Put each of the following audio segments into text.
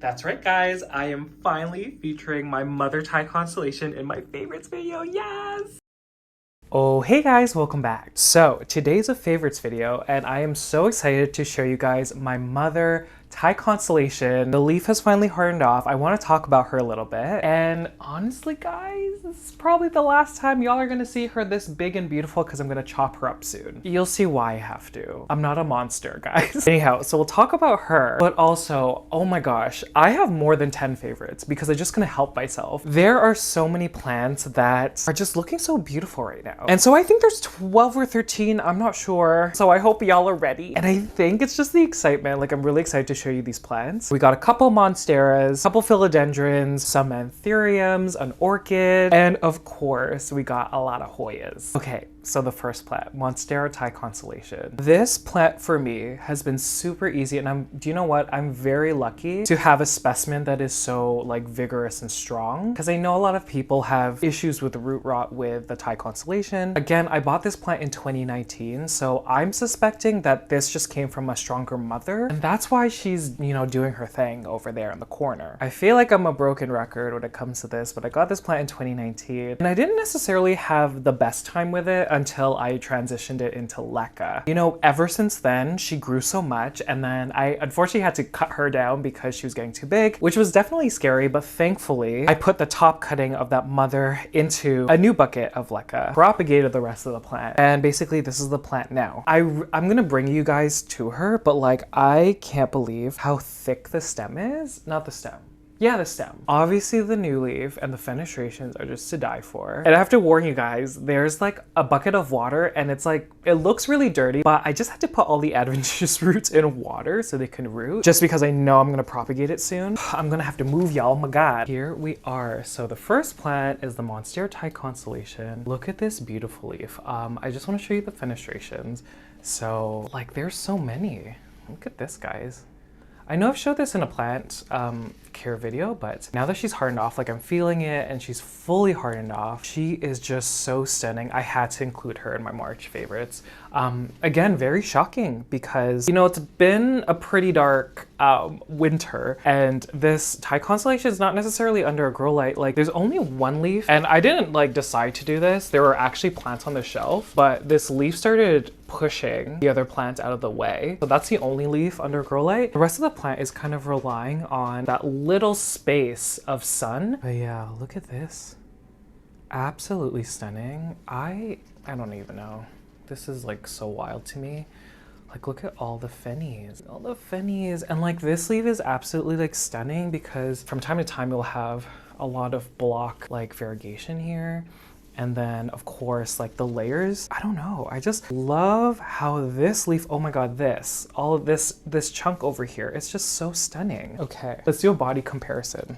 That's right, guys. I am finally featuring my mother tie constellation in my favorites video. Yes! Oh, hey guys, welcome back. So today's a favorites video and I am so excited to show you guys my mother tie constellation. The leaf has finally hardened off. I want to talk about her a little bit. And honestly, guys, this is probably the last time y'all are gonna see her this big and beautiful because I'm gonna chop her up soon. You'll see why I have to. I'm not a monster, guys. Anyhow, so we'll talk about her, but also, oh my gosh, I have more than 10 favorites because I'm just gonna help myself. There are so many plants that are just looking so beautiful right now. And so I think there's 12 or 13, I'm not sure. So I hope y'all are ready. And I think it's just the excitement. Like, I'm really excited to show you these plants. We got a couple Monsteras, a couple Philodendrons, some Anthuriums, an Orchid, and of course, we got a lot of Hoyas. Okay, so the first plant, Monstera tie constellation. This plant for me has been super easy, and do you know what? I'm very lucky to have a specimen that is so like vigorous and strong, because I know a lot of people have issues with root rot with the tie constellation. Again, I bought this plant in 2019, so I'm suspecting that this just came from a stronger mother, and that's why she's, you know, doing her thing over there in the corner. I feel like I'm a broken record when it comes to this, but I got this plant in 2019, and I didn't necessarily have the best time with it until I transitioned it into leca. You know, ever since then, she grew so much, and then I unfortunately had to cut her down because she was getting too big, which was definitely scary, but thankfully, I put the top cutting of that mother into a new bucket of leca, propagated the rest of the plant, and basically this is the plant now. I'm gonna bring you guys to her, but like, I can't believe how thick the stem is. Not the stem. Yeah, the stem. Obviously the new leaf and the fenestrations are just to die for. And I have to warn you guys, there's like a bucket of water and it's like, it looks really dirty, but I just had to put all the adventitious roots in water so they can root, just because I know I'm gonna propagate it soon. I'm gonna have to move y'all, oh my God. Here we are. So the first plant is the Monstera tie constellation. Look at this beautiful leaf. I just wanna show you the fenestrations. So like, there's so many. Look at this, guys. I know I've showed this in a plant care video, but now that she's hardened off, like I'm feeling it and she's fully hardened off, she is just so stunning. I had to include her in my March favorites. Again, very shocking because, you know, it's been a pretty dark winter and this tie constellation is not necessarily under a grow light. Like there's only one leaf and I didn't like decide to do this. There were actually plants on the shelf, but this leaf started pushing the other plants out of the way. So that's the only leaf under grow light. The rest of the plant is kind of relying on that little space of sun. But yeah, look at this. Absolutely stunning. I don't even know. This is like so wild to me. Like, look at all the fennies, and like this leaf is absolutely like stunning because from time to time you'll have a lot of block like variegation here. And then of course, like the layers, I don't know. I just love how this leaf, oh my God, all of this chunk over here, it's just so stunning. Okay, let's do a body comparison.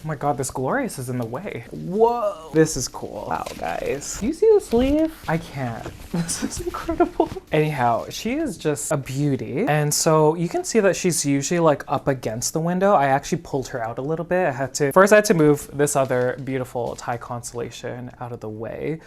Oh my God, this glorious is in the way. Whoa, this is cool. Wow, guys. Do you see this leaf? I can't. This is incredible. Anyhow, she is just a beauty. And so you can see that she's usually like up against the window. I actually pulled her out a little bit. First I had to move this other beautiful tie constellation out of the way.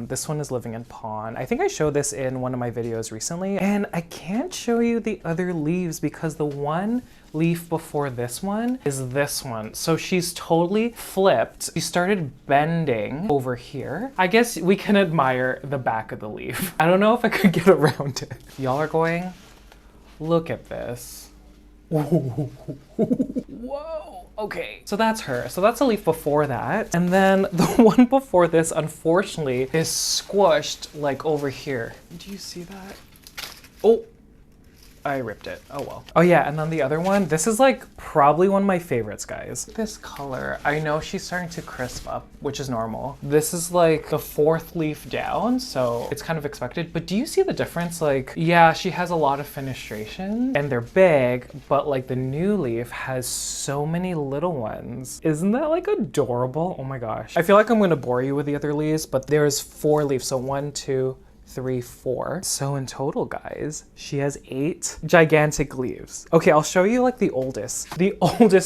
This one is living in pond. I think I showed this in one of my videos recently. And I can't show you the other leaves because the one leaf before this one is this one. So she's totally flipped. She started bending over here. I guess we can admire the back of the leaf. I don't know if I could get around it. Y'all are going, look at this. Whoa. Okay, so that's her. So that's a leaf before that. And then the one before this, unfortunately, is squished like over here. Do you see that? Oh. I ripped it. Oh well. Oh yeah, and then the other one, this is like probably one of my favorites, guys. This color, I know she's starting to crisp up, which is normal. This is like the fourth leaf down, so it's kind of expected. But do you see the difference? Like, yeah, she has a lot of fenestration and they're big, but like the new leaf has so many little ones. Isn't that like adorable? Oh my gosh. I feel like I'm gonna bore you with the other leaves, but there's 4 leaves. So 1, 2, 3, 4. So in total, guys, she has 8 gigantic leaves. Okay, I'll show you like the oldest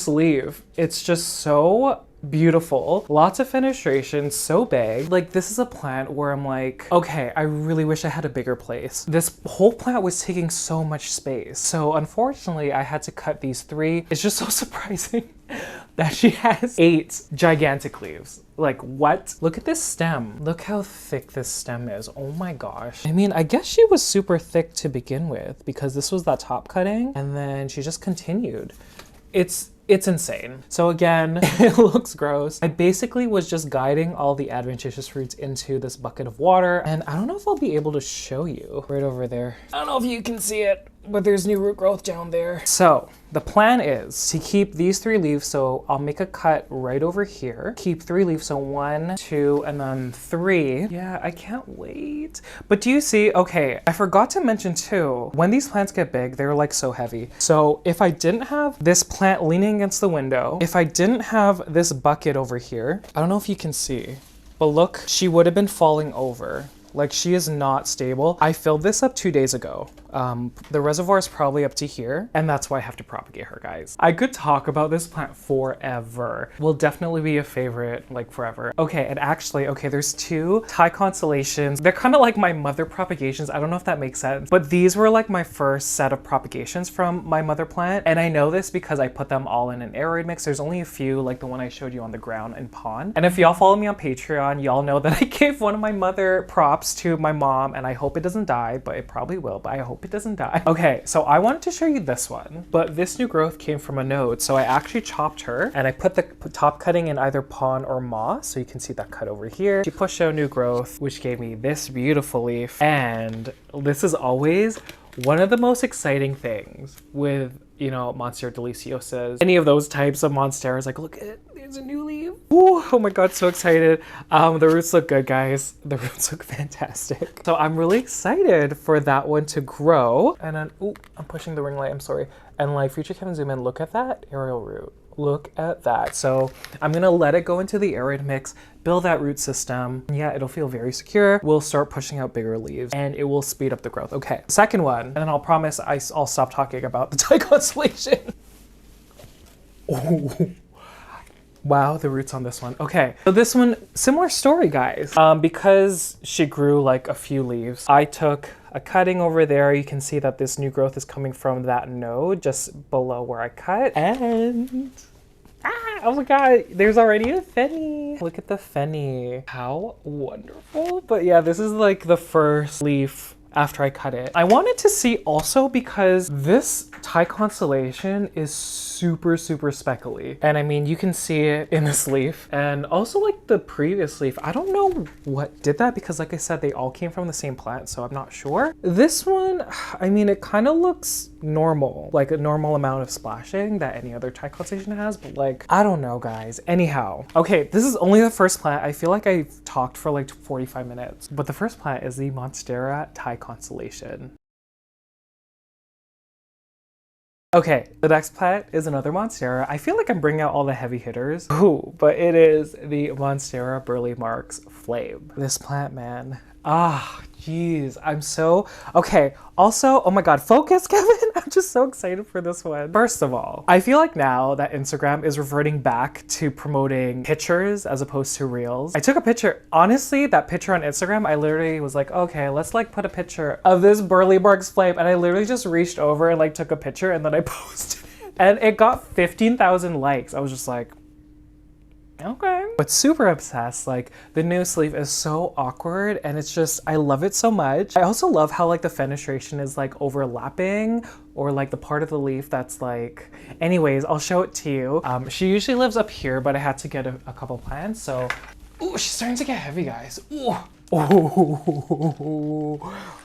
leaf. It's just so beautiful. Lots of fenestration, so big. Like, this is a plant where I'm like, okay, I really wish I had a bigger place. This whole plant was taking so much space. So unfortunately, I had to cut these 3. It's just so surprising that she has 8 gigantic leaves. Like, what? Look at this stem. Look how thick this stem is. Oh my gosh. I mean, I guess she was super thick to begin with because this was that top cutting and then she just continued. It's insane. So again, it looks gross. I basically was just guiding all the adventitious roots into this bucket of water, and I don't know if I'll be able to show you right over there. I don't know if you can see it, but there's new root growth down there. So the plan is to keep these 3 leaves, so I'll make a cut right over here. Keep 3 leaves, so 1, 2, and then 3. Yeah, I can't wait. But do you see, okay, I forgot to mention too, when these plants get big, they're like so heavy. So if I didn't have this plant leaning against the window, if I didn't have this bucket over here, I don't know if you can see, but look, she would have been falling over. Like, she is not stable. I filled this up 2 days ago. The reservoir is probably up to here, and that's why I have to propagate her, guys. I could talk about this plant forever. Will definitely be a favorite, like, forever. Okay, and actually, okay, there's 2 Thai constellations. They're kind of like my mother propagations. I don't know if that makes sense, but these were like my first set of propagations from my mother plant, and I know this because I put them all in an aeroid mix. There's only a few, like the one I showed you on the ground in pond. And if y'all follow me on Patreon, y'all know that I gave one of my mother props to my mom, and I hope it doesn't die, but it probably will, but I hope it doesn't die. Okay, so I wanted to show you this one, but this new growth came from a node, so I actually chopped her, and I put the top cutting in either pon or moss, so you can see that cut over here. She pushed out new growth, which gave me this beautiful leaf, and this is always one of the most exciting things with, you know, Monstera deliciosas, any of those types of monsteras. Like, look at, there's a new leaf. Ooh, oh my god, so excited. The roots look good, guys. The roots look fantastic. So I'm really excited for that one to grow. And then, ooh, I'm pushing the ring light, I'm sorry. And like, future Kevin, zoom in, look at that aerial root. Look at that. So I'm gonna let it go into the aeroid mix, build that root system. Yeah, it'll feel very secure. We'll start pushing out bigger leaves and it will speed up the growth. Okay, second one, and then I'll promise I'll stop talking about the Thai constellation. Oh. Wow, the roots on this one. Okay, so this one, similar story, guys. Because she grew like a few leaves, I took a cutting over there. You can see that this new growth is coming from that node just below where I cut. And oh my god, there's already a fenny. Look at the fenny. How wonderful. But yeah, this is like the first leaf after I cut it. I wanted to see also because this Thai constellation is super speckly, and I mean, you can see it in this leaf and also like the previous leaf. I don't know what did that because like I said, they all came from the same plant, so I'm not sure. This one, I mean, it kind of looks normal, like a normal amount of splashing that any other Thai constellation has, but like, I don't know, guys. Anyhow, okay, this is only the first plant. I feel like I've talked for like 45 minutes, but the first plant is the Monstera Thai constellation. Okay, the next plant is another Monstera. I feel like I'm bringing out all the heavy hitters. Ooh, but it is the Monstera Burle Marx Flame. This plant, man. Ah, jeez, I'm so... Okay, also, oh my god, focus, Kevin! I'm just so excited for this one. First of all, I feel like now that Instagram is reverting back to promoting pictures as opposed to reels. I took a picture, honestly, that picture on Instagram, I literally was like, okay, let's like put a picture of this Burle Marx Flame, and I literally just reached over and like took a picture and then I posted it. And it got 15,000 likes. I was just like, okay. But super obsessed. Like, the new sleeve is so awkward and it's just, I love it so much. I also love how like the fenestration is like overlapping, or like the part of the leaf that's like, anyways, I'll show it to you. She usually lives up here, but I had to get a couple plants, so. Ooh, she's starting to get heavy, guys. Ooh.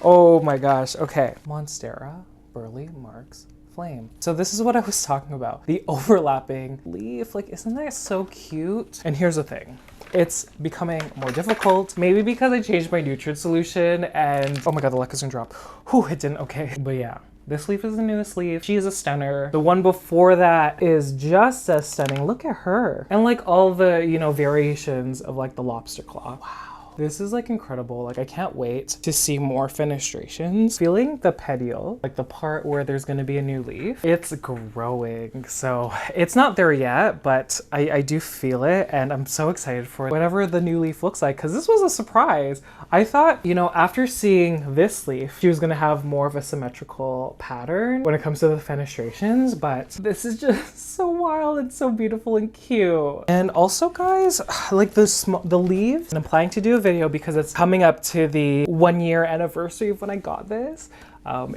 Oh my gosh. Okay, Monstera Burle Marx Flame. So this is what I was talking about. The overlapping leaf, like, isn't that so cute? And here's the thing. It's becoming more difficult, maybe because I changed my nutrient solution and, oh my god, the luck is gonna drop. Whew, it didn't, okay. But yeah, this leaf is the newest leaf. She is a stunner. The one before that is just as stunning. Look at her. And like all the, you know, variations of like the lobster claw. Wow. This is like incredible. Like I can't wait to see more fenestrations. Feeling the petiole, like the part where there's going to be a new leaf. It's growing. So it's not there yet, but I do feel it, and I'm so excited for whatever the new leaf looks like, because this was a surprise. I thought, you know, after seeing this leaf, she was going to have more of a symmetrical pattern when it comes to the fenestrations, but this is just so wild and so beautiful and cute. And also, guys, like the leaves, and I'm planning to do a video because it's coming up to the 1-year anniversary of when I got this. I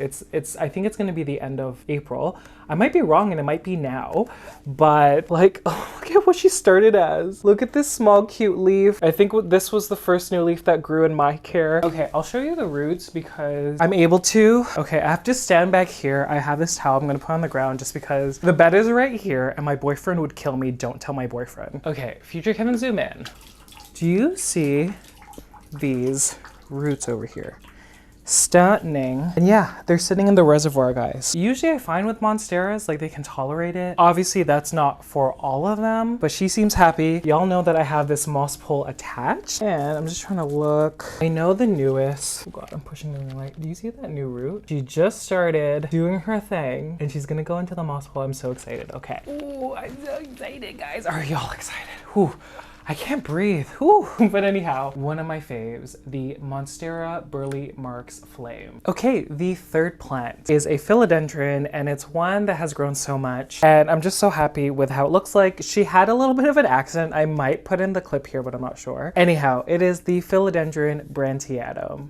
think it's going to be the end of April. I might be wrong and it might be now, but like, oh, look at what she started as. Look at this small cute leaf. I think this was the first new leaf that grew in my care. Okay, I'll show you the roots because I'm able to. Okay, I have to stand back here. I have this towel I'm going to put on the ground just because the bed is right here and my boyfriend would kill me. Don't tell my boyfriend. Okay, future Kevin, zoom in. Do you see these roots over here? Stunning. And yeah, they're sitting in the reservoir, guys. Usually I find with Monsteras, like they can tolerate it. Obviously that's not for all of them, but she seems happy. Y'all know that I have this moss pole attached, and I'm just trying to look. I know the newest, oh God, I'm pushing the light. Do you see that new root? She just started doing her thing and she's gonna go into the moss pole. I'm so excited. Okay. Ooh, I'm so excited, guys. Are y'all excited? Whew. I can't breathe. Whew. But anyhow, one of my faves, the Monstera Burle Marx Flame. Okay, the third plant is a philodendron, and it's one that has grown so much, and I'm just so happy with how it looks like. She had a little bit of an accident. I might put in the clip here, but I'm not sure. Anyhow, it is the Philodendron Brandtianum.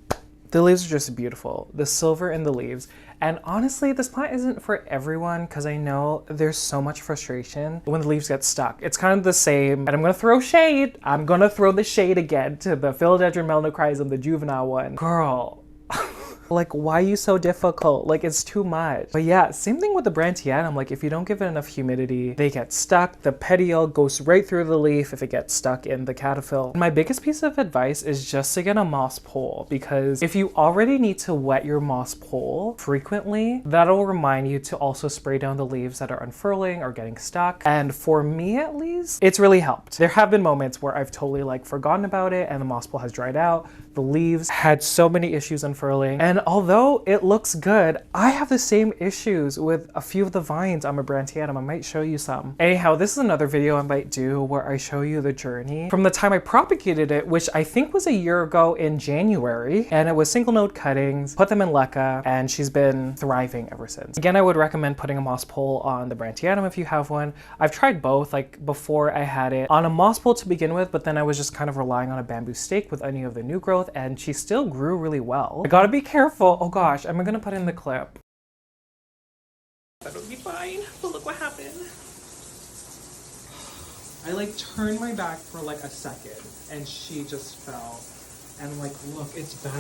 The leaves are just beautiful. The silver in the leaves. And honestly, this plant isn't for everyone because I know there's so much frustration when the leaves get stuck. It's kind of the same, and I'm gonna throw shade. I'm gonna throw the shade again to the Philodendron Melanochryzum, the juvenile one. Girl. Like, why are you so difficult? Like, it's too much. But yeah, same thing with the Brandtianum. Like, if you don't give it enough humidity, they get stuck. The petiole goes right through the leaf if it gets stuck in the cataphyll. My biggest piece of advice is just to get a moss pole, because if you already need to wet your moss pole frequently, that'll remind you to also spray down the leaves that are unfurling or getting stuck. And for me, at least, it's really helped. There have been moments where I've totally like forgotten about it and the moss pole has dried out. The leaves had so many issues unfurling, and although it looks good, I have the same issues with a few of the vines on my Brandtianum. I might show you some. Anyhow, this is another video I might do where I show you the journey from the time I propagated it, which I think was a year ago in January, and it was single node cuttings, put them in leca, and she's been thriving ever since. Again, I would recommend putting a moss pole on the Brandtianum if you have one. I've tried both. Like before, I had it on a moss pole to begin with, but then I was just kind of relying on a bamboo stake with any of the new growth, and she still grew really well. I gotta be careful. Oh gosh, am I gonna put in the clip? That'll be fine, but look what happened. I like turned my back for like a second and she just fell. And like, look, it's bad.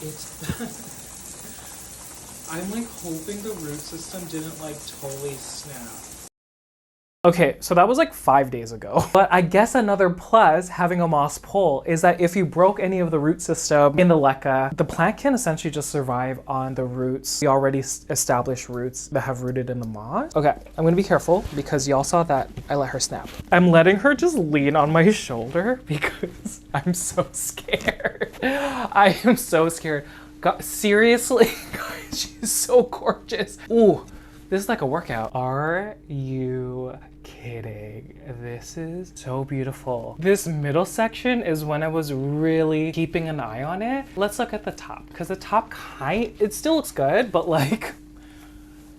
It's bad. I'm like hoping the root system didn't like totally snap. Okay, so that was like 5 days ago. But I guess another plus having a moss pole is that if you broke any of the root system in the leca, the plant can essentially just survive on the roots, the already established roots that have rooted in the moss. Okay, I'm gonna be careful because y'all saw that I let her snap. I'm letting her just lean on my shoulder because I'm so scared. I am so scared. God, seriously, guys, she's so gorgeous. Ooh. This is like a workout. Are you kidding? This is so beautiful. This middle section is when I was really keeping an eye on it. Let's look at the top, because the top it still looks good, but like,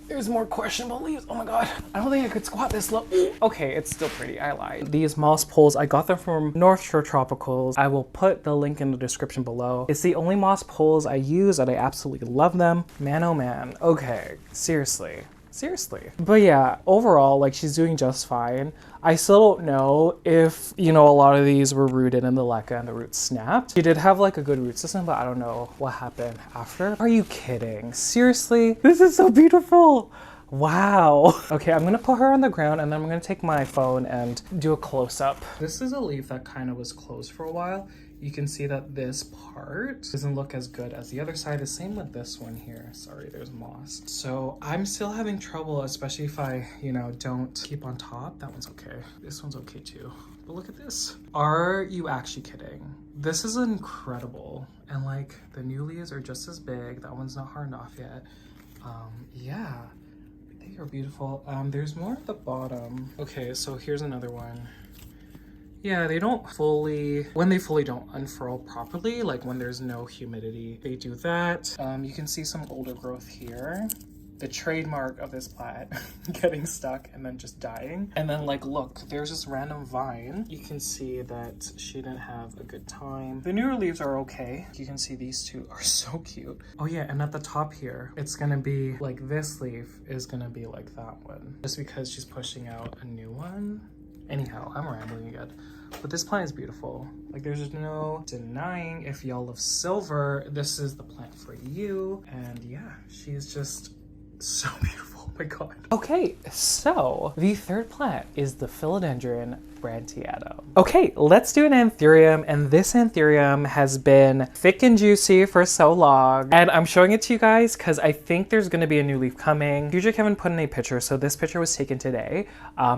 there's more questionable leaves. Oh my God. I don't think I could squat this low. Okay, it's still pretty, I lied. These moss poles, I got them from North Shore Tropicals. I will put the link in the description below. It's the only moss poles I use and I absolutely love them. Man, oh man. Okay, seriously. But yeah, overall, like she's doing just fine. I still don't know if, you know, a lot of these were rooted in the leca and the roots snapped. She did have like a good root system, but I don't know what happened after. Are you kidding? Seriously? This is so beautiful. Wow. Okay, I'm gonna put her on the ground and then I'm gonna take my phone and do a close-up. This is a leaf that kind of was closed for a while. you can see that this part doesn't look as good as the other side. The same with this one here. Sorry, there's moss. So I'm still having trouble, especially if I, you know, don't keep on top. That one's okay. This one's okay too. But look at this. Are you actually kidding? This is incredible. And like the new leaves are just as big. That one's not hardened off yet. Yeah, they are beautiful. There's more at the bottom. Okay, so here's another one. Yeah, they don't fully, when they fully don't unfurl properly, like when there's no humidity, they do that. You can see some older growth here. The trademark of this plant, getting stuck and then just dying. And then like, look, there's this random vine. You can see that she didn't have a good time. The newer leaves are okay. You can see these two are so cute. Oh yeah, and at the top here, it's gonna be like this leaf is gonna be like that one. Just because she's pushing out a new one. Anyhow, I'm rambling again. But this plant is beautiful. Like there's no denying if y'all love silver, this is the plant for you. And yeah, she's just so beautiful. Oh my god. Okay, so the third plant is the Philodendron Brandtianum. Okay, let's do an Anthurium, and this Anthurium has been thick and juicy for so long, and I'm showing it to you guys because I think there's going to be a new leaf coming. Future Kevin put in a picture, so this picture was taken today.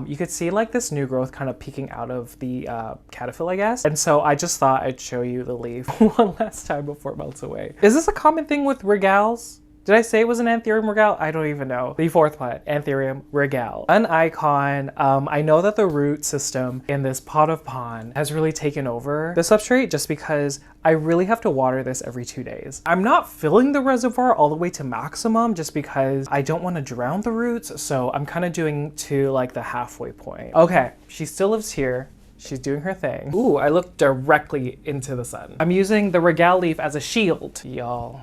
You could see like this new growth kind of peeking out of the caterpillar, I guess, and so I just thought I'd show you the leaf one last time before it melts away. Is this a common thing with regales? Did I say it was an Anthurium Regale? I don't even know. The fourth plant, Anthurium Regale. An icon. I know that the root system in this pot of pond has really taken over the substrate just because I really have to water this every 2 days. I'm not filling the reservoir all the way to maximum just because I don't want to drown the roots. So I'm kind of doing to like the halfway point. Okay, she still lives here. She's doing her thing. Ooh, I look directly into the sun. I'm using the Regale leaf as a shield, y'all.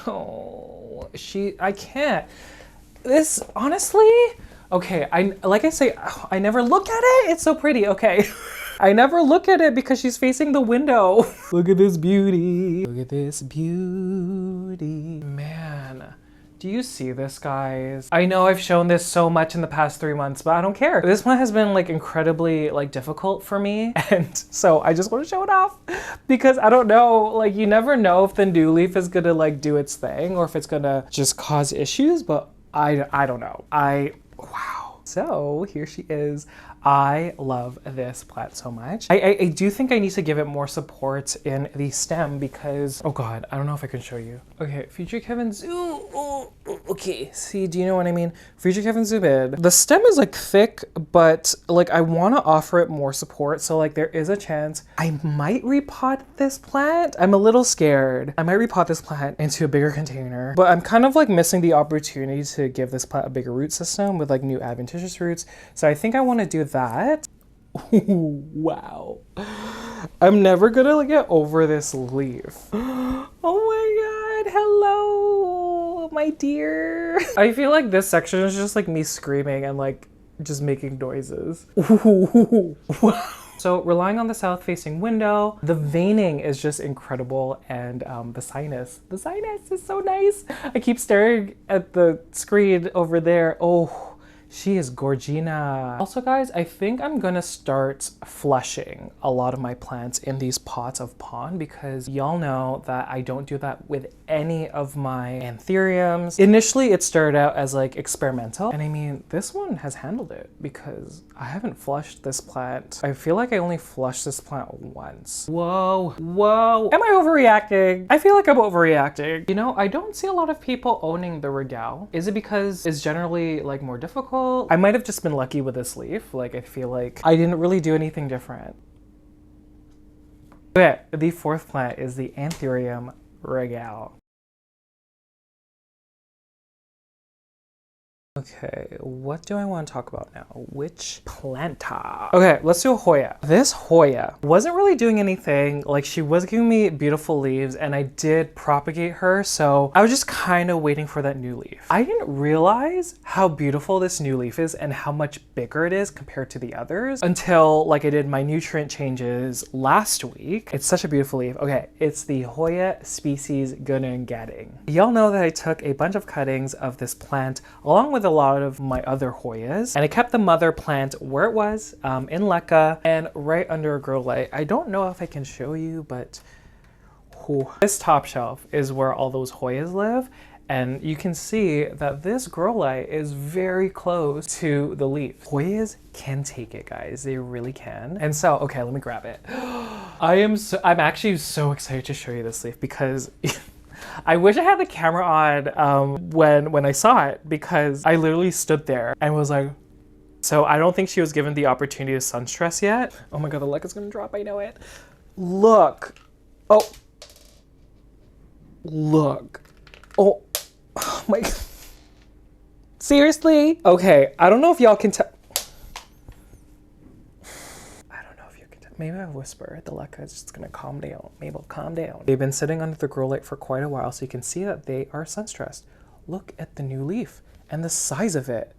Oh. I can't. This, honestly, okay, like I say, I never look at it. It's so pretty, okay. I never look at it because she's facing the window. Look at this beauty. Look at this beauty. Man, do you see this, guys? I know I've shown this so much in the past 3 months, but I don't care. This one has been like incredibly like difficult for me. And so I just want to show it off because I don't know, like you never know if the new leaf is gonna like do its thing or if it's gonna just cause issues, but I don't know. Wow. So here she is. I love this plant so much. I do think I need to give it more support in the stem because, oh god, I don't know if I can show you. Okay, Future Kevin zoom. Oh, okay, see, do you know what I mean? Future Kevin zoom in. The stem is like thick, but like I want to offer it more support. So like there is a chance I might repot this plant. I'm a little scared. I might repot this plant into a bigger container, but I'm kind of like missing the opportunity to give this plant a bigger root system with like new adventitious roots. So I think I want to do that. Ooh, wow. I'm never gonna get over this leaf. Oh my god, hello, my dear. I feel like this section is just like me screaming and like just making noises. Ooh, wow. So relying on the south-facing window, the veining is just incredible, and the sinus is so nice. I keep staring at the screen over there. Oh, she is gorgina. Also guys, I think I'm gonna start flushing a lot of my plants in these pots of pond because y'all know that I don't do that with any of my Anthuriums. Initially it started out as like experimental, and I mean this one has handled it because I haven't flushed this plant. I feel like I only flushed this plant once. Whoa, whoa. Am I overreacting? I feel like I'm overreacting. You know, I don't see a lot of people owning the Regale. Is it because it's generally like more difficult? I might have just been lucky with this leaf. Like I feel like I didn't really do anything different. Okay, the fourth plant is the Anthurium Regale. Okay, what do I want to talk about now? Which planta? Okay, let's do a Hoya. This Hoya wasn't really doing anything. Like she was giving me beautiful leaves and I did propagate her. So I was just kind of waiting for that new leaf. I didn't realize how beautiful this new leaf is and how much bigger it is compared to the others until like I did my nutrient changes last week. It's such a beautiful leaf. Okay, it's the Hoya species Gunung Gading. Y'all know that I took a bunch of cuttings of this plant along with a lot of my other Hoyas, and I kept the mother plant where it was, in Leca and right under a grow light. I don't know if I can show you, but this top shelf is where all those Hoyas live. And you can see that this grow light is very close to the leaf. Hoyas can take it, guys. They really can. And so, okay, let me grab it. I'm actually so excited to show you this leaf because I wish I had the camera on when I saw it, because I literally stood there and was like, so I don't think she was given the opportunity to sun stress yet. Oh my God, the light is gonna drop, I know it. Look, oh, look, oh my, seriously? Okay, I don't know if y'all can tell. I don't know if you can tell. Maybe I whisper. The Leca is just gonna calm down. Mabel, calm down. They've been sitting under the grow light for quite a while, so you can see that they are sun stressed. Look at the new leaf and the size of it.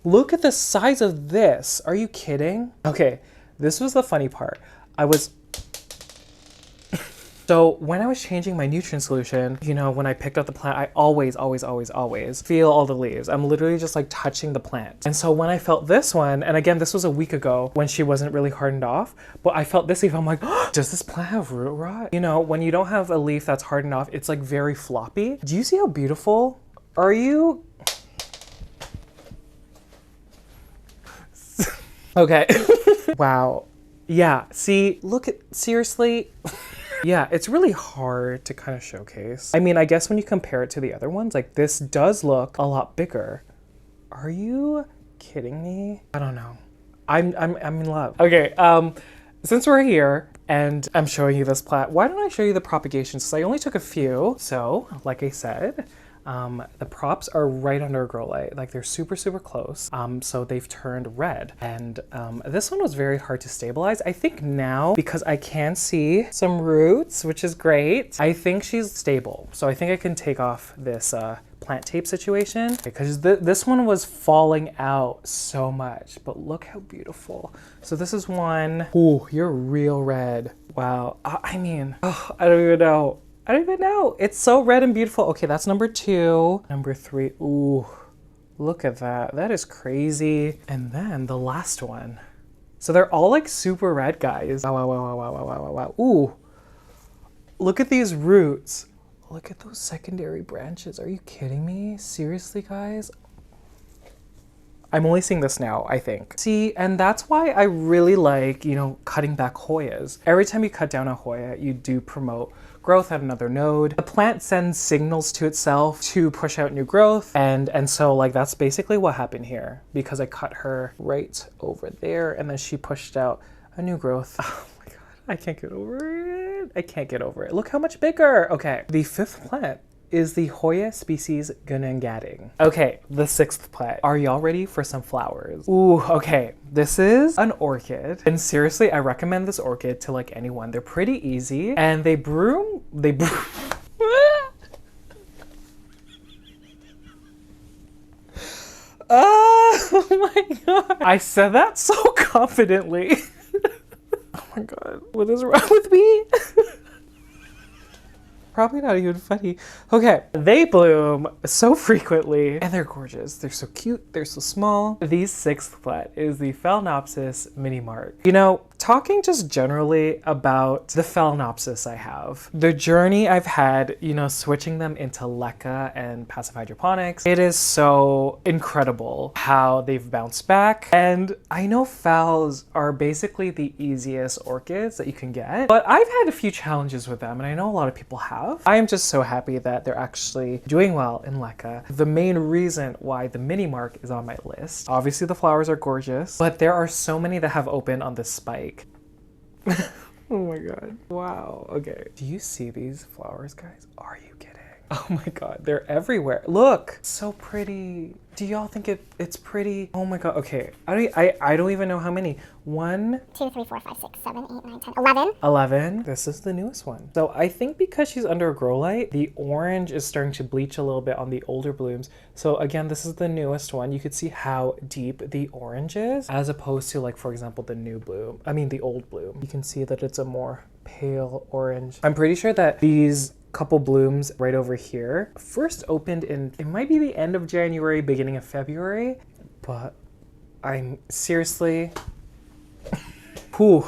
Look at the size of this. Are you kidding? Okay, this was the funny part. So when I was changing my nutrient solution, you know, when I picked up the plant, I always feel all the leaves. I'm literally just like touching the plant. And so when I felt this one, and again, this was a week ago when she wasn't really hardened off, but I felt this leaf, I'm like, oh, does this plant have root rot? You know, when you don't have a leaf that's hardened off, it's like very floppy. Do you see how beautiful? Are you? Okay. Wow. Yeah, see, look at, seriously. Yeah, it's really hard to kind of showcase. I mean, I guess when you compare it to the other ones, like this does look a lot bigger. Are you kidding me? I don't know. I'm in love. Okay, since we're here and I'm showing you this plant, why don't I show you the propagations? So I only took a few. So, like I said, the props are right under a grow light, like they're super close. So they've turned red, and this one was very hard to stabilize. I think now, because I can see some roots, which is great, I think she's stable. So I think I can take off this plant tape situation, because this one was falling out so much, but look how beautiful. So this is one. Ooh, you're real red. Wow. I mean, oh, I don't even know. I don't even know. It's so red and beautiful. Okay, that's number 2. Number 3. Ooh, look at that. That is crazy. And then the last one. So they're all like super red, guys. Wow. Ooh, look at these roots. Look at those secondary branches. Are you kidding me? Seriously, guys? I'm only seeing this now, I think. See, and that's why I really like, you know, cutting back Hoyas. Every time you cut down a Hoya, you do promote growth at another node. The plant sends signals to itself to push out new growth, and so like that's basically what happened here, because I cut her right over there and then she pushed out a new growth. Oh my God, I can't get over it. I can't get over it. Look how much bigger. Okay, the 5th plant is the Hoya species Gunung Gading. Okay, the 6th plant. Are y'all ready for some flowers? Ooh, okay. This is an orchid. And seriously, I recommend this orchid to like anyone. They're pretty easy and they bloom. Oh my God. I said that so confidently. Oh my God, what is wrong with me? Probably not even funny. Okay, they bloom so frequently and they're gorgeous. They're so cute, they're so small. The 6th plant is the Phalaenopsis mini mark. You know, talking just generally about the Phalaenopsis I have, the journey I've had, you know, switching them into Leca and passive hydroponics, it is so incredible how they've bounced back. And I know phals are basically the easiest orchids that you can get, but I've had a few challenges with them and I know a lot of people have. I am just so happy that they're actually doing well in Leca. The main reason why the mini mark is on my list, obviously the flowers are gorgeous, but there are so many that have opened on this spike. Oh my God. Wow. Okay. Do you see these flowers, guys? Are you kidding? Oh my God. They're everywhere. Look. So pretty. Do y'all think it's pretty? Oh my God. Okay. I don't even know how many. 1, 2, 3, 4, 5, 6, 7, 8, 9, 10, 11. 11. This is the newest one. So I think because she's under a grow light, the orange is starting to bleach a little bit on the older blooms. So again, this is the newest one. You could see how deep the orange is as opposed to like, for example, the new bloom. I mean, the old bloom. You can see that it's a more pale orange. I'm pretty sure that these couple blooms right over here. First opened in, it might be the end of January, beginning of February, but I'm seriously, whew,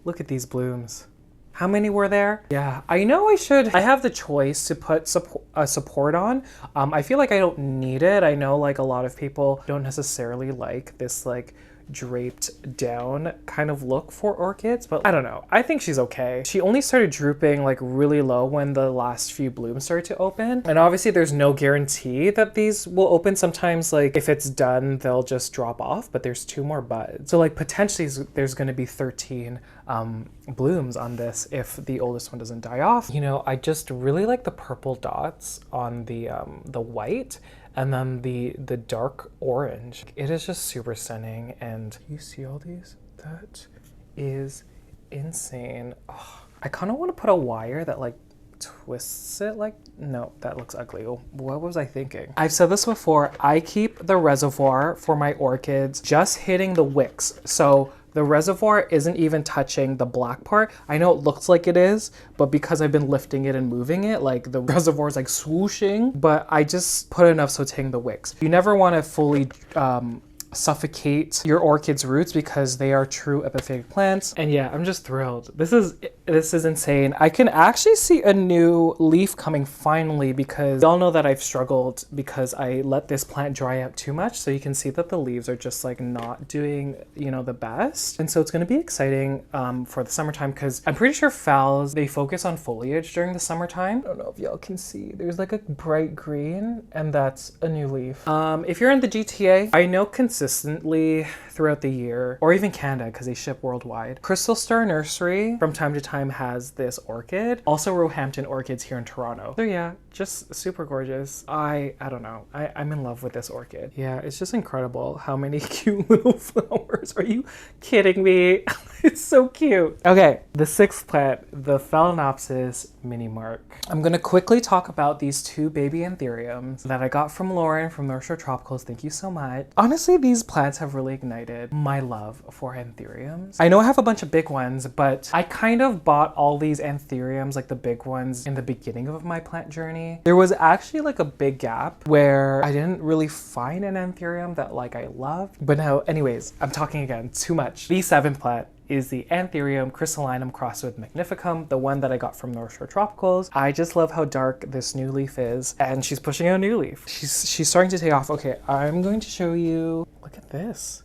look at these blooms. How many were there? Yeah, I know I have the choice to put support on. I feel like I don't need it. I know like a lot of people don't necessarily like this like draped down kind of look for orchids, but I don't know. I think she's okay. She only started drooping like really low when the last few blooms started to open. And obviously there's no guarantee that these will open. Sometimes like if it's done, they'll just drop off, but there's 2 more buds. So like potentially there's gonna be 13 blooms on this if the oldest one doesn't die off. You know, I just really like the purple dots on the white, and then the dark orange. It is just super stunning. And you see all these? That is insane. Oh, I kind of want to put a wire that like twists it like, no, that looks ugly. Oh, what was I thinking? I've said this before, I keep the reservoir for my orchids just hitting the wicks. So the reservoir isn't even touching the black part. I know it looks like it is, but because I've been lifting it and moving it, like the reservoir is like swooshing, but I just put enough so it's hitting the wicks. You never want to fully suffocate your orchid's roots because they are true epiphytic plants. And yeah, I'm just thrilled. This is insane. I can actually see a new leaf coming finally, because y'all know that I've struggled because I let this plant dry out too much. So you can see that the leaves are just like not doing, you know, the best. And so it's going to be exciting for the summertime, because I'm pretty sure phals, they focus on foliage during the summertime. I don't know if y'all can see. There's like a bright green, and that's a new leaf. If you're in the GTA, I know consistently throughout the year, or even Canada because they ship worldwide, Crystal Star Nursery from time to time has this orchid. Also Roehampton Orchids here in Toronto. So yeah, just super gorgeous. I don't know. I'm in love with this orchid. Yeah, it's just incredible how many cute little flowers. Are you kidding me? It's so cute. Okay, the 6th plant, the Phalaenopsis mini mark. I'm gonna quickly talk about these 2 baby Anthuriums that I got from Lauren from Nursery Tropicals. Thank you so much. Honestly, these plants have really ignited my love for Anthuriums. I know I have a bunch of big ones, but I kind of bought all these Anthuriums, like the big ones, in the beginning of my plant journey. There was actually like a big gap where I didn't really find an Anthurium that like I loved. But now, anyways, I'm talking again too much. The 7th plant is the Anthurium Crystallinum crossed with Magnificum, the one that I got from Nursery Tropicals. I just love how dark this new leaf is, and she's pushing out a new leaf. She's starting to take off. Okay, I'm going to show you. Look at this.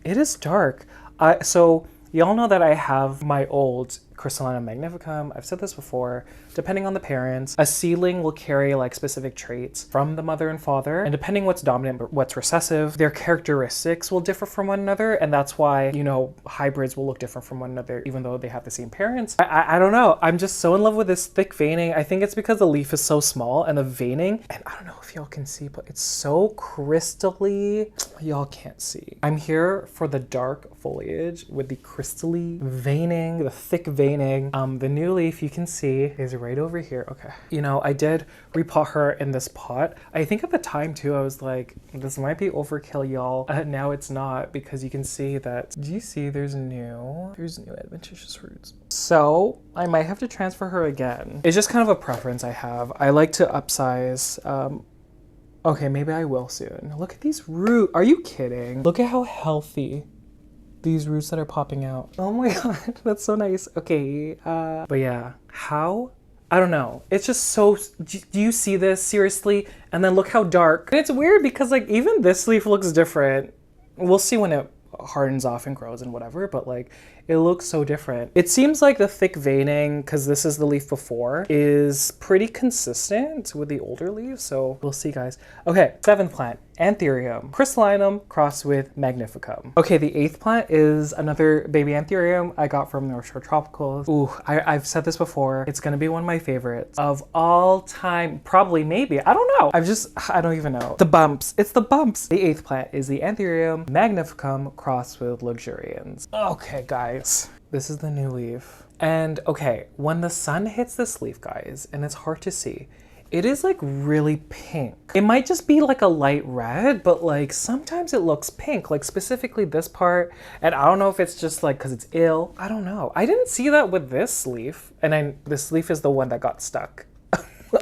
It is dark. So y'all know that I have my old Crystallinum Magnificum. I've said this before. Depending on the parents, a seedling will carry like specific traits from the mother and father, and depending what's dominant but what's recessive, their characteristics will differ from one another, and that's why, you know, hybrids will look different from one another even though they have the same parents. I don't know. I'm just so in love with this thick veining. I think it's because the leaf is so small and the veining, and I don't know if y'all can see, but it's so crystally. Y'all can't see. I'm here for the dark foliage with the crystally veining, the thick veining. The new leaf you can see is right over here. Okay. You know, I did repot her in this pot. I think at the time too, I was like, this might be overkill, y'all. Now it's not, because you can see that, do you see there's new adventitious roots. So I might have to transfer her again. It's just kind of a preference I have. I like to upsize. Okay, maybe I will soon. Look at these roots. Are you kidding? Look at how healthy these roots that are popping out. Oh my god, that's so nice. Okay, but yeah, how? I don't know. It's just so, do you see this? Seriously? And then look how dark. And it's weird because like even this leaf looks different. We'll see when it hardens off and grows and whatever, but like it looks so different. It seems like the thick veining, because this is the leaf before, is pretty consistent with the older leaves, so we'll see, guys. Okay, 7th plant, Anthurium Crystallinum crossed with Magnificum. Okay, the 8th plant is another baby Anthurium I got from Nursery Tropicals. Ooh, I've said this before. It's gonna be one of my favorites of all time. Probably, maybe. I don't know. I don't even know. The bumps. It's the bumps. The 8th plant is the Anthurium Magnificum crossed with Luxurians. Okay, guys. This is the new leaf. And okay, when the sun hits this leaf, guys, and it's hard to see, it is like really pink. It might just be like a light red, but like sometimes it looks pink, like specifically this part. And I don't know if it's just like because it's ill. I don't know. I didn't see that with this leaf. And this leaf is the one that got stuck.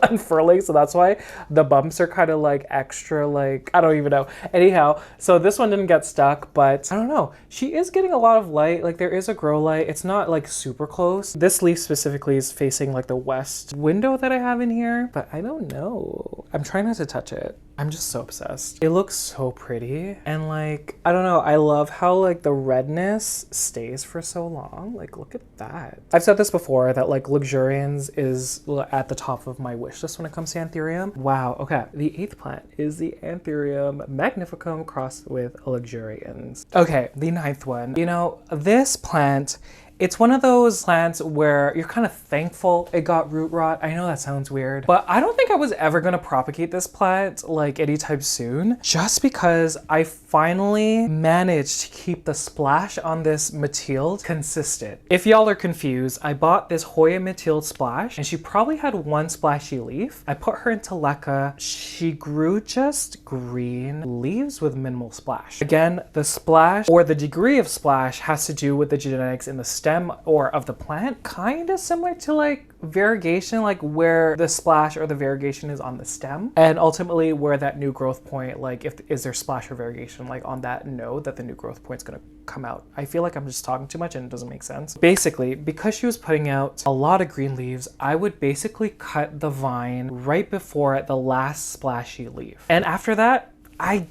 unfurling, so that's why the bumps are kind of like extra, like, I don't even know. Anyhow, so this one didn't get stuck, but I don't know. She is getting a lot of light. Like, there is a grow light. It's not like super close. This leaf specifically is facing like the west window that I have in here, but I don't know. I'm trying not to touch it. I'm just so obsessed. It looks so pretty. And like, I don't know, I love how like the redness stays for so long. Like, look at that. I've said this before that like Luxurians is at the top of my wish list when it comes to Anthurium. Wow, okay. The 8th plant is the Anthurium Magnificum crossed with Luxurians. Okay, the 9th one. You know, this plant, it's one of those plants where you're kind of thankful it got root rot. I know that sounds weird, but I don't think I was ever gonna propagate this plant like anytime soon, just because I finally managed to keep the splash on this mathilde consistent. If y'all are confused, I bought this Hoya mathilde splash and she probably had one splashy leaf. I put her into leca. She grew just green leaves with minimal splash. Again, the splash or the degree of splash has to do with the genetics in the stem or of the plant, kind of similar to like variegation, like where the splash or the variegation is on the stem, and ultimately where that new growth point, like is there splash or variegation like on that node that the new growth point is going to come out. I feel like I'm just talking too much and it doesn't make sense. Basically, because she was putting out a lot of green leaves, I would basically cut the vine right before the last splashy leaf, and after that I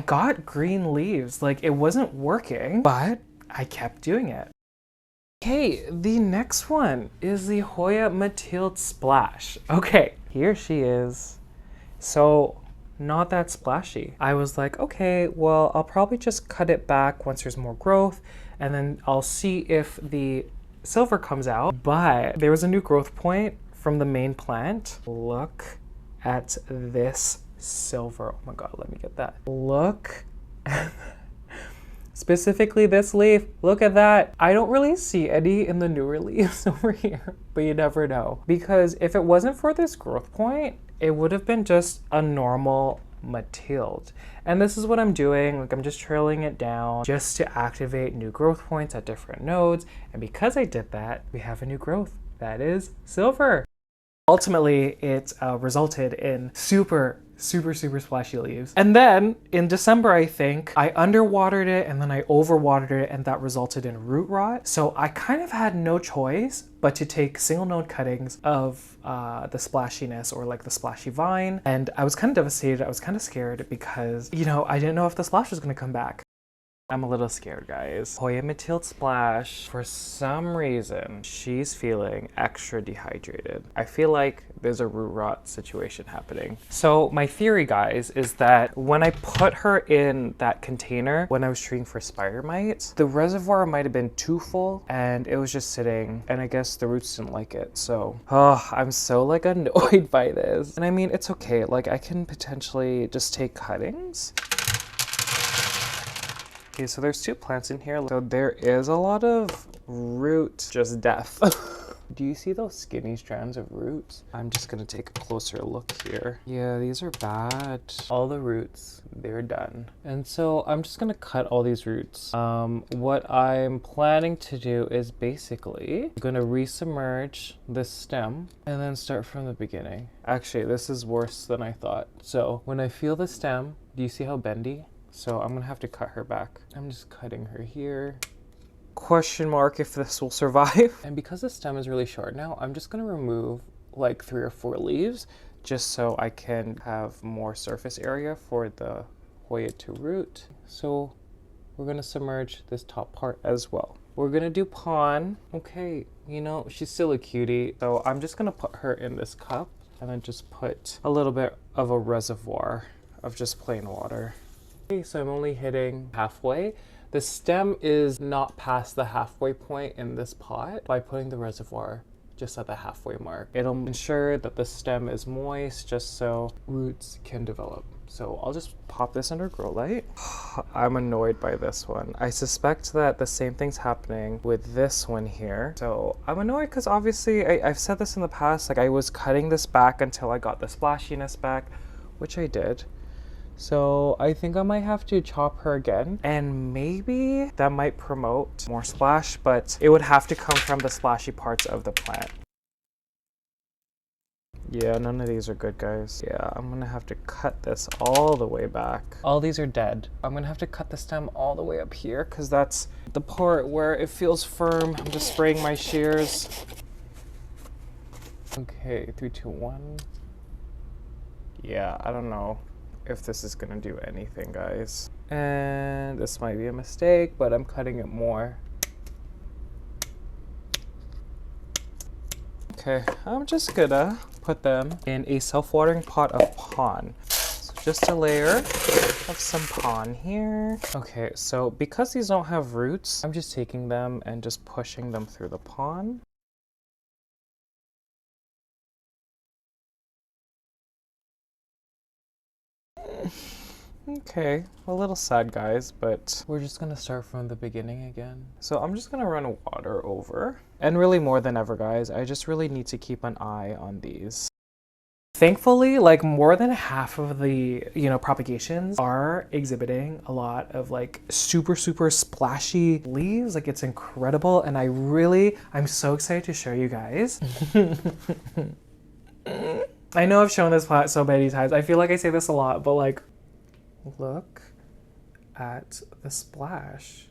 got green leaves. Like, it wasn't working, but I kept doing it. Okay, the next one is the Hoya Mathilde Splash. Okay, here she is. So, not that splashy. I was like, okay, well, I'll probably just cut it back once there's more growth, and then I'll see if the silver comes out. But there was a new growth point from the main plant. Look at this silver. Oh my God, let me get that. Look at specifically this leaf. Look at that. I don't really see any in the newer leaves over here, but you never know. Because if it wasn't for this growth point, it would have been just a normal mathilde. And this is what I'm doing. Like, I'm just trailing it down just to activate new growth points at different nodes. And because I did that, we have a new growth. That is silver. Ultimately, it resulted in super splashy leaves. And then in December, I think, I underwatered it and then I overwatered it, and that resulted in root rot. So I kind of had no choice but to take single node cuttings of the splashiness or like the splashy vine. And I was kind of devastated. I was kind of scared because, you know, I didn't know if the splash was going to come back. I'm a little scared, guys. Hoya Mathilde Splash, for some reason, she's feeling extra dehydrated. I feel like there's a root rot situation happening. So my theory, guys, is that when I put her in that container, when I was treating for spider mites, the reservoir might have been too full and it was just sitting, and I guess the roots didn't like it. So, I'm so like annoyed by this. And I mean, it's okay. Like, I can potentially just take cuttings. Okay, so there's 2 plants in here. So there is a lot of root just death. Do you see those skinny strands of roots? I'm just gonna take a closer look here. Yeah, these are bad. All the roots, they're done. And so I'm just gonna cut all these roots. What I'm planning to do is basically I'm gonna resubmerge this stem and then start from the beginning. Actually, this is worse than I thought. So when I feel the stem, do you see how bendy? So I'm gonna have to cut her back. I'm just cutting her here. Question mark if this will survive. And because the stem is really short now, I'm just gonna remove like 3 or 4 leaves just so I can have more surface area for the Hoya to root. So we're gonna submerge this top part as well. We're gonna do pawn. Okay, you know, she's still a cutie. So I'm just gonna put her in this cup and then just put a little bit of a reservoir of just plain water. Okay, so I'm only hitting halfway. The stem is not past the halfway point in this pot. By putting the reservoir just at the halfway mark, it'll ensure that the stem is moist just so roots can develop. So I'll just pop this under grow light. I'm annoyed by this one. I suspect that the same thing's happening with this one here. So I'm annoyed because obviously I've said this in the past, like I was cutting this back until I got the splashiness back, which I did. So I think I might have to chop her again, and maybe that might promote more splash, but it would have to come from the splashy parts of the plant. Yeah, none of these are good, guys. Yeah, I'm gonna have to cut this all the way back. All these are dead. I'm gonna have to cut the stem all the way up here because that's the part where it feels firm. I'm just spraying my shears. Okay, 3, 2, 1. Yeah, I don't know if this is gonna do anything, guys. And this might be a mistake, but I'm cutting it more. Okay, I'm just gonna put them in a self-watering pot of pon. So just a layer of some pon here. Okay, so because these don't have roots, I'm just taking them and just pushing them through the pon. Okay, a little sad, guys, but we're just gonna start from the beginning again. So I'm just gonna run water over. And really more than ever, guys, I just really need to keep an eye on these. Thankfully, like more than half of the, propagations are exhibiting a lot of like super splashy leaves. Like it's incredible. And I'm so excited to show you guys. I know I've shown this plant so many times. I feel like I say this a lot, but like, look at the splash.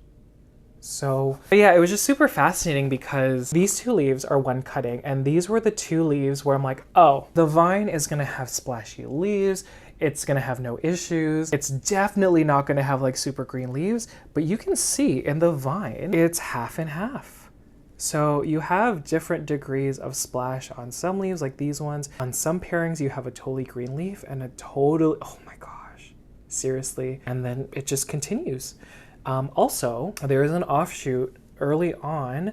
So yeah, it was just super fascinating because these two leaves are one cutting, and these were the two leaves where I'm like, oh, the vine is gonna have splashy leaves. It's gonna have no issues. It's definitely not gonna have like super green leaves, but you can see in the vine, it's half and half. So you have different degrees of splash on some leaves, like these ones. On some pairings, you have a totally green leaf and a totally, oh my gosh, seriously. And then it just continues. Also, there is an offshoot early on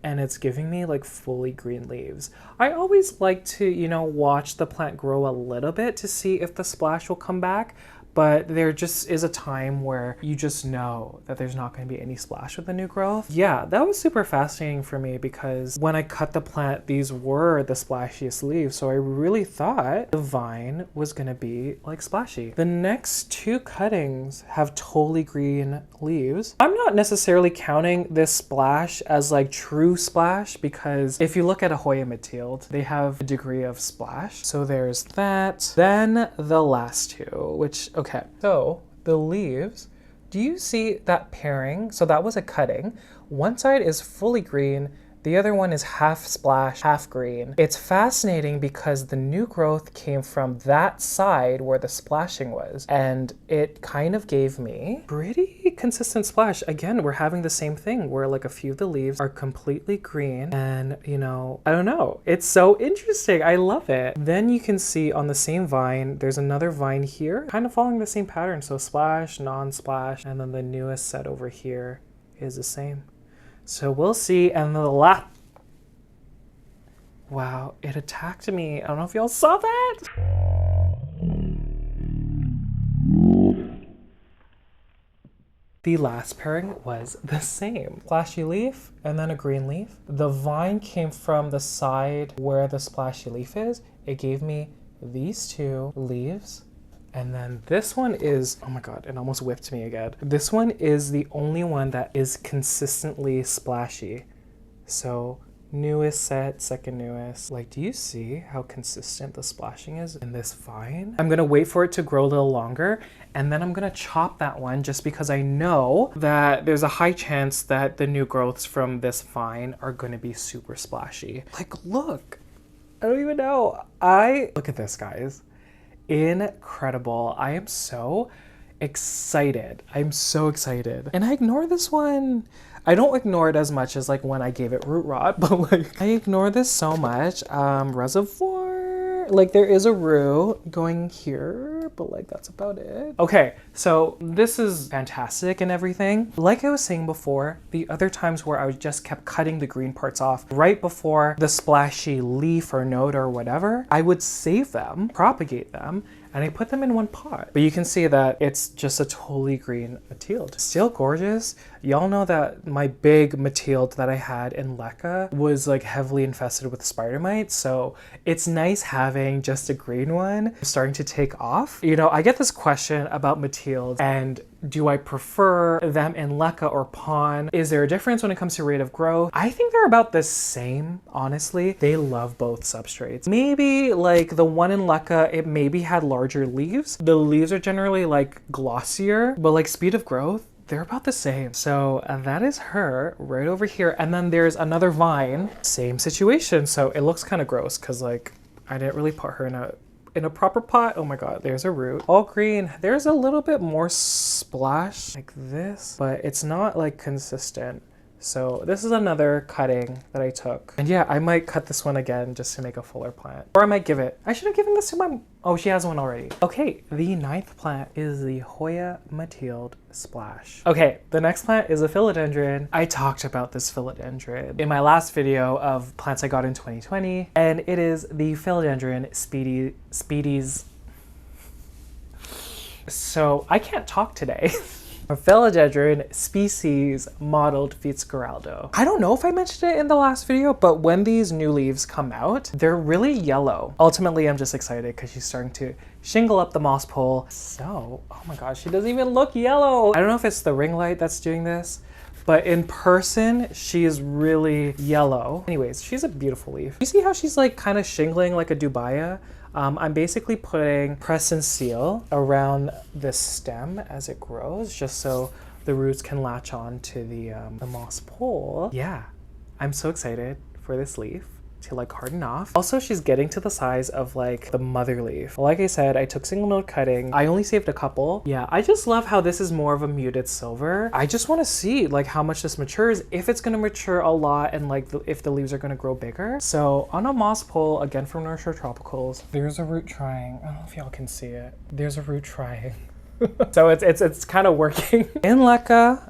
and it's giving me like fully green leaves. I always like to, watch the plant grow a little bit to see if the splash will come back. But there just is a time where you just know that there's not going to be any splash with the new growth. Yeah, that was super fascinating for me because when I cut the plant, these were the splashiest leaves. So I really thought the vine was going to be like splashy. The next two cuttings have totally green leaves. I'm not necessarily counting this splash as like true splash because if you look at a Hoya mathilde, they have a degree of splash. So there's that. Then the last two, which okay, so the leaves, do you see that pairing? So that was a cutting. One side is fully green, the other one is half splash, half green. It's fascinating because the new growth came from that side where the splashing was, and it kind of gave me pretty consistent splash. Again, we're having the same thing where like a few of the leaves are completely green and, I don't know. It's so interesting. I love it. Then you can see on the same vine, there's another vine here, kind of following the same pattern. So splash, non-splash, and then the newest set over here is the same. So we'll see. And the wow, it attacked me. I don't know if y'all saw that. The last pairing was the same. Splashy leaf and then a green leaf. The vine came from the side where the splashy leaf is. It gave me these two leaves. And then this one is, oh my God, it almost whipped me again. This one is the only one that is consistently splashy. So newest set, second newest. Like, do you see how consistent the splashing is in this vine? I'm gonna wait for it to grow a little longer and then I'm gonna chop that one just because I know that there's a high chance that the new growths from this vine are gonna be super splashy. Like, look, I don't even know. Look at this, guys. Incredible. I am so excited. I'm so excited. And I ignore this one. I don't ignore it as much as like when I gave it root rot, but like I ignore this so much. Reservoir, like there is a root going here, but like that's about it. Okay, so this is fantastic and everything. Like I was saying before, the other times where I just kept cutting the green parts off right before the splashy leaf or node or whatever, I would save them, propagate them, and I put them in one pot. But you can see that it's just a totally green mathilde. Still gorgeous. Y'all know that my big mathilde that I had in Leca was like heavily infested with spider mites. So it's nice having just a green one starting to take off. I get this question about mathildes and Do I prefer them in Leca or Pon? Is there a difference when it comes to rate of growth? I think they're about the same, honestly. They love both substrates. Maybe like the one in Leca, it maybe had larger leaves. The leaves are generally like glossier, but like speed of growth, they're about the same. So that is her right over here. And then there's another vine, same situation. So it looks kind of gross because like I didn't really put her in a proper pot. Oh my god, there's a root. All green. There's a little bit more splash like this, but it's not like consistent. So this is another cutting that I took. And yeah, I might cut this one again just to make a fuller plant. Or I might give it. I should have given this to my... Oh, she has one already. Okay, the 9th plant is the Hoya Mathilde Splash. Okay, the next plant is a philodendron. I talked about this philodendron in my last video of plants I got in 2020. And it is the Philodendron Speedies. So I can't talk today. A philodendron species Mottled Fitzcaraldo. I don't know if I mentioned it in the last video, but when these new leaves come out, they're really yellow. Ultimately, I'm just excited because she's starting to shingle up the moss pole. So, oh my gosh, she doesn't even look yellow. I don't know if it's the ring light that's doing this, but in person, she is really yellow. Anyways, she's a beautiful leaf. You see how she's like kind of shingling like a dubia? I'm basically putting press and seal around the stem as it grows, just so the roots can latch on to the moss pole. Yeah, I'm so excited for this leaf to like harden off. Also, she's getting to the size of like the mother leaf. Like I said, I took single node cutting. I only saved a couple. Yeah, I just love how this is more of a muted silver. I just want to see like how much this matures, if it's going to mature a lot, and like if the leaves are going to grow bigger. So on a moss pole, again from Nursery Tropicals, there's a root trying. I don't know if y'all can see it. There's a root trying. So it's kind of working. In Leca,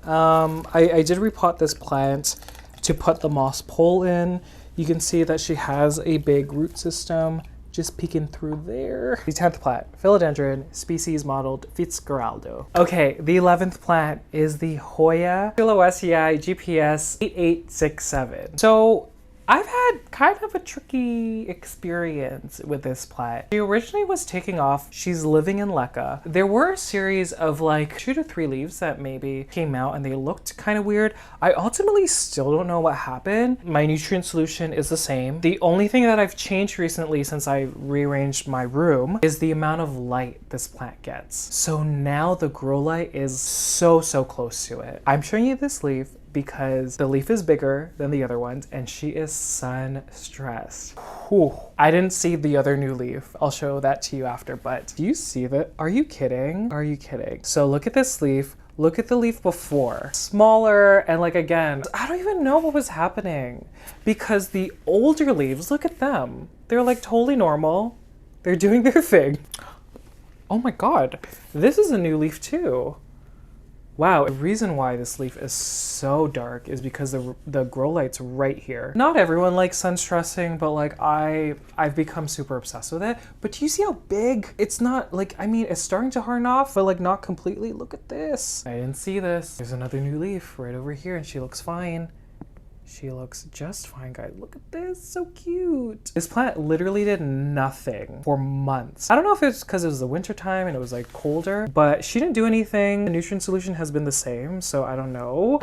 I did repot this plant to put the moss pole in. You can see that she has a big root system just peeking through there. The 10th plant, Philodendron species Mottled Fitzcaraldo. Okay, the 11th plant is the Hoya Philodendron GPS 8867. So I've had kind of a tricky experience with this plant. She originally was taking off. She's living in Leca. There were a series of like 2 to 3 leaves that maybe came out and they looked kind of weird. I ultimately still don't know what happened. My nutrient solution is the same. The only thing that I've changed recently since I rearranged my room is the amount of light this plant gets. So now the grow light is so close to it. I'm showing you this leaf because the leaf is bigger than the other ones and she is sun stressed. Whew. I didn't see the other new leaf. I'll show that to you after, but do you see that? Are you kidding? Are you kidding? So look at this leaf. Look at the leaf before. Smaller, and like again, I don't even know what was happening because the older leaves, look at them. They're like totally normal. They're doing their thing. Oh my God, this is a new leaf too. Wow, the reason why this leaf is so dark is because the grow light's right here. Not everyone likes sun stressing, but like I've become super obsessed with it. But do you see how big? It's not like, I mean, it's starting to harden off, but like not completely. Look at this. I didn't see this. There's another new leaf right over here and she looks fine. She looks just fine, guys. Look at this, so cute. This plant literally did nothing for months. I don't know if it's because it was the winter time and it was like colder, but she didn't do anything. The nutrient solution has been the same, so I don't know.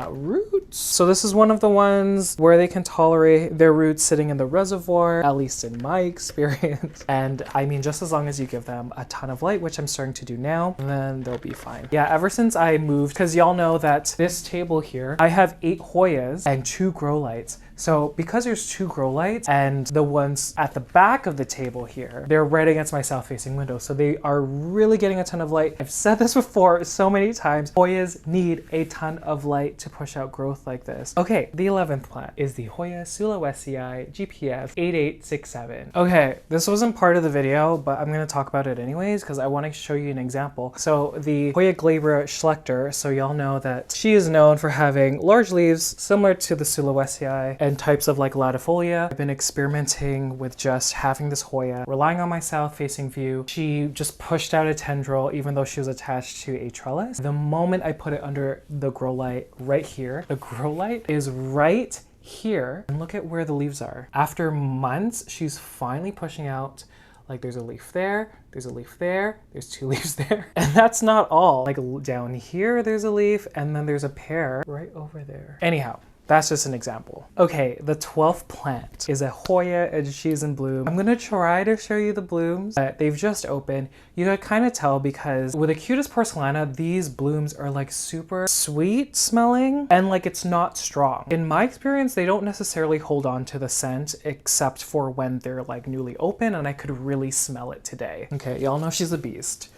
Roots. So this is one of the ones where they can tolerate their roots sitting in the reservoir, at least in my experience. And I mean, just as long as you give them a ton of light, which I'm starting to do now, then they'll be fine. Yeah, ever since I moved, because y'all know that this table here, I have 8 Hoyas and 2 grow lights. So because there's 2 grow lights and the ones at the back of the table here, they're right against my south-facing window. So they are really getting a ton of light. I've said this before so many times. Hoyas need a ton of light to push out growth like this. Okay, the 11th plant is the Hoya Sulawesii GPF 8867. Okay, this wasn't part of the video, but I'm going to talk about it anyways because I want to show you an example. So the Hoya Glabra Schlechter, so y'all know that she is known for having large leaves similar to the Sulawesii and types of like latifolia. I've been experimenting with just having this Hoya, relying on my south-facing view. She just pushed out a tendril even though she was attached to a trellis. The moment I put it under the grow light right here, the grow light is right here. And look at where the leaves are. After months, she's finally pushing out Like there's a leaf there, there's a leaf there, there's 2 leaves there. And that's not all. Like down here, there's a leaf, and then there's a pair right over there. Anyhow, that's just an example. Okay, the 12th plant is a Hoya and she's in bloom. I'm gonna try to show you the blooms, but they've just opened. You can kind of tell because with a Cutis porcelana, these blooms are like super sweet smelling and like it's not strong. In my experience, they don't necessarily hold on to the scent except for when they're like newly open, and I could really smell it today. Okay, y'all know she's a beast.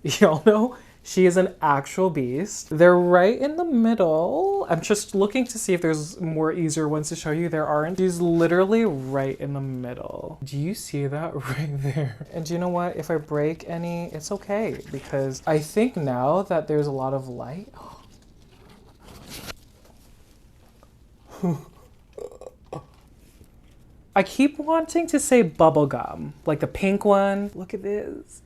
Y'all know she is an actual beast. They're right in the middle. I'm just looking to see if there's more easier ones to show you. There aren't. She's literally right in the middle. Do you see that right there? And do you know what? If I break any, it's okay because I think now that there's a lot of light. I keep wanting to say bubblegum, like the pink one. Look at this.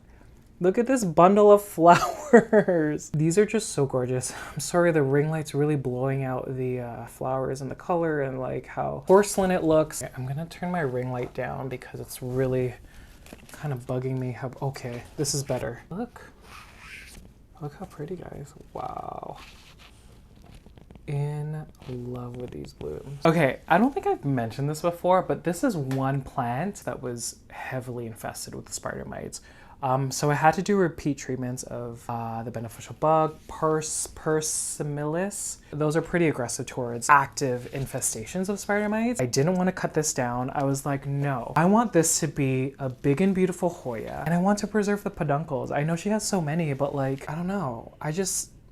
Look at this bundle of flowers. These are just so gorgeous. I'm sorry, the ring light's really blowing out the flowers and the color and like how porcelain it looks. Okay, I'm gonna turn my ring light down because it's really kind of bugging me. Okay, this is better. Look how pretty, guys. Wow. In love with these blooms. Okay, I don't think I've mentioned this before, but this is one plant that was heavily infested with the spider mites. So I had to do repeat treatments of the beneficial bug, Persimilis. Those are pretty aggressive towards active infestations of spider mites. I didn't want to cut this down. I was like, no, I want this to be a big and beautiful Hoya, and I want to preserve the peduncles. I know she has so many, but like, I don't know.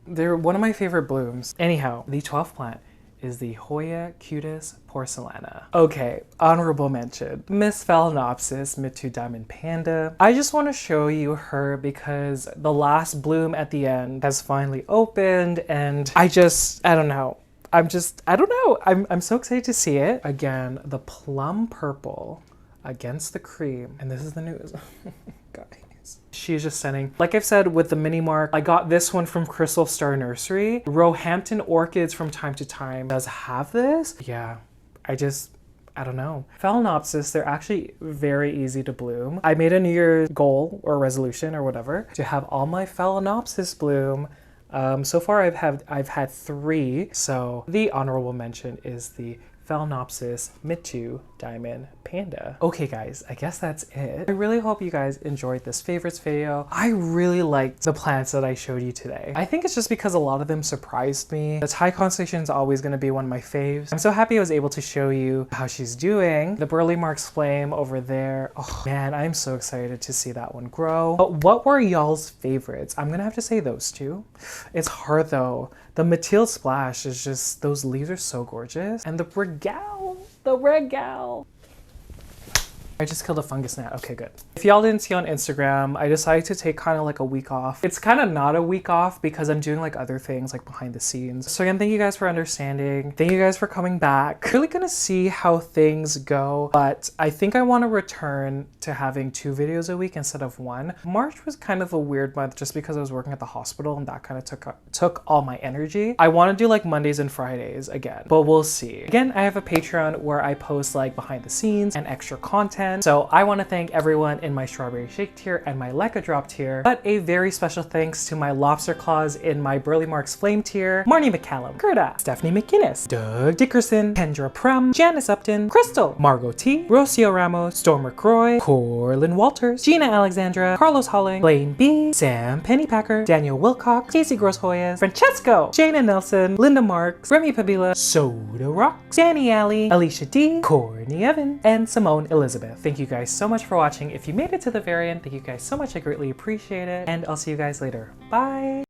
They're one of my favorite blooms. Anyhow, the 12th plant is the Hoya Cutis porcelana. Okay, honorable mention, Miss Phalaenopsis Mituo Diamond Panda. I just want to show you her because the last bloom at the end has finally opened, and I don't know. I don't know. I'm so excited to see it. Again, the plum purple against the cream, and this is the news. Guys. She's just stunning. Like I've said with the mini mark, I got this one from Crystal Star Nursery. Roehampton Orchids from time to time does have this. Yeah, I don't know. Phalaenopsis, they're actually very easy to bloom. I made a New Year's goal or resolution or whatever to have all my Phalaenopsis bloom. So far I've had 3. So the honorable mention is the Phalaenopsis Mituo Diamond Panda. Okay guys, I guess that's it. I really hope you guys enjoyed this favorites video. I really liked the plants that I showed you today. I think it's just because a lot of them surprised me. The Thai Constellation is always going to be one of my faves. I'm so happy I was able to show you how she's doing. The Burle Marx Flame over there. Oh man, I'm so excited to see that one grow. But what were y'all's favorites? I'm gonna have to say those 2. It's hard though. The Mathilde Splash is just, those leaves are so gorgeous. And the Regale. I just killed a fungus gnat. Okay, good. If y'all didn't see on Instagram, I decided to take kind of like a week off. It's kind of not a week off because I'm doing like other things like behind the scenes. So again, thank you guys for understanding. Thank you guys for coming back. Really gonna see how things go, but I think I want to return to having 2 videos a week instead of 1. March was kind of a weird month just because I was working at the hospital and that kind of took all my energy. I want to do like Mondays and Fridays again, but we'll see. Again, I have a Patreon where I post like behind the scenes and extra content. So I want to thank everyone in my strawberry shake tier and my Leica drop tier, but a very special thanks to my lobster claws in my Burle Marx flame tier, Marnie McCallum, Gerda, Stephanie McInnes, Doug Dickerson, Kendra Prum, Janice Upton, Crystal, Margot T, Rocio Ramos, Storm McCroy, Corlin Walters, Gina Alexandra, Carlos Holling, Blaine B, Sam Pennypacker, Daniel Wilcock, Stacey Gross Hoyas, Francesco, Jana Nelson, Linda Marks, Remy Pabila, Soda Rocks, Danny Alley, Alicia D, Courtney Evans, and Simone Elizabeth. Thank you guys so much for watching. If you made it to the very end, thank you guys so much. I greatly appreciate it. And I'll see you guys later. Bye.